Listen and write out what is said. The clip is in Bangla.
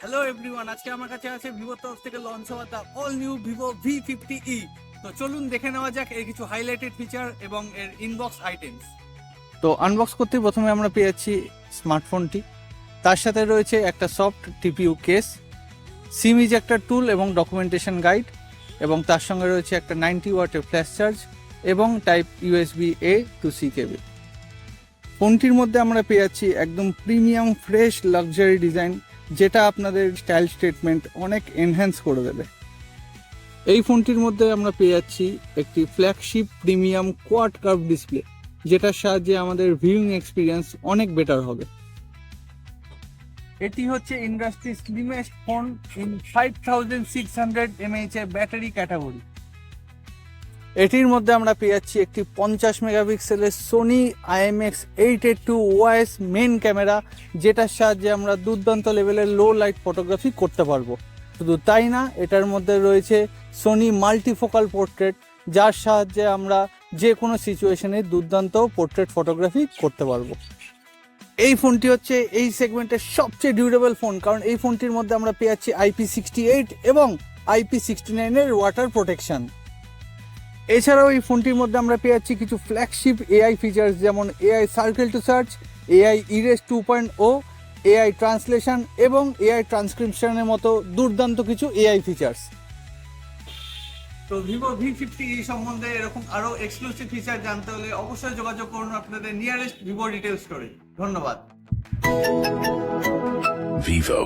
হ্যালো এভরিওয়ান, আজকে আমার কাছে আছে ভিভোর তরফ থেকে লঞ্চ হওয়া the all new Vivo V50e। তো চলুন দেখে নেওয়া যাক এর কিছু হাইলাইটেড ফিচার এবং এর ইনবক্স আইটেমস। তো আনবক্স করতে প্রথমে আমরা পেয়েছি স্মার্টফোনটি, তার সাথে রয়েছে একটা soft TPU case, SIM ejector tool এবং ডকুমেন্টেশন গাইড, এবং তার সঙ্গে রয়েছে একটা 90 ওয়াটের ফ্ল্যাশ চার্জ এবং টাইপ USB-A to C কেবল। ফোনটির মধ্যে আমরা পেয়ে যাচ্ছি একদম প্রিমিয়াম ফ্রেশ লাক্সারি ডিজাইন, যেটা আপনাদের স্টাইল স্টেটমেন্ট অনেক এনহ্যান্স করে দেবে। এই ফোনটির মধ্যে আমরা পেয়ে যাচ্ছি একটি flagship premium quad curve display, যেটার সাহায্যে আমাদের ভিউইং এক্সপিরিয়েন্স অনেক বেটার হবে। এটি হচ্ছে industry slimmest phone in 5600 mAh এর ব্যাটারি ক্যাটাগরি। এটির মধ্যে আমরা পেয়ে যাচ্ছি একটি 50 মেগাপিক্সেলের Sony IMX882 OIS main camera, যেটার সাহায্যে আমরা দুর্দান্ত লেভেলের লো লাইট ফটোগ্রাফি করতে পারবো। শুধু তাই না, এটার মধ্যে রয়েছে সোনি মাল্টিফোকাল পোর্ট্রেট, যার সাহায্যে আমরা যে কোনো সিচুয়েশনে দুর্দান্ত পোর্ট্রেট ফটোগ্রাফি করতে পারবো। এই ফোনটি হচ্ছে এই সেগমেন্টের সবচেয়ে ডিউরেবল ফোন, কারণ এই ফোনটির মধ্যে আমরা পেয়ে যাচ্ছি IP68 এবং IP69 এর ওয়াটার প্রোটেকশন। এছাড়াও এই ফোনটির মধ্যে আমরা পেয়ে যাচ্ছি কিছু ফ্ল্যাগশিপ AI ফিচার্স, যেমন AI circle to search, AI erase 2.0, AI translation এবং AI ট্রান্সক্রিপশনের মতো দুর্দান্ত কিছু AI ফিচার্স। তো ভিভো V50e সম্বন্ধে এরকম আরও এক্সক্লুসিভ ফিচার জানতে হলে অবশ্যই যোগাযোগ করুন আপনাদের নিয়ারেস্ট ভিভো রিটেল স্টোরে। ধন্যবাদ। Vivo.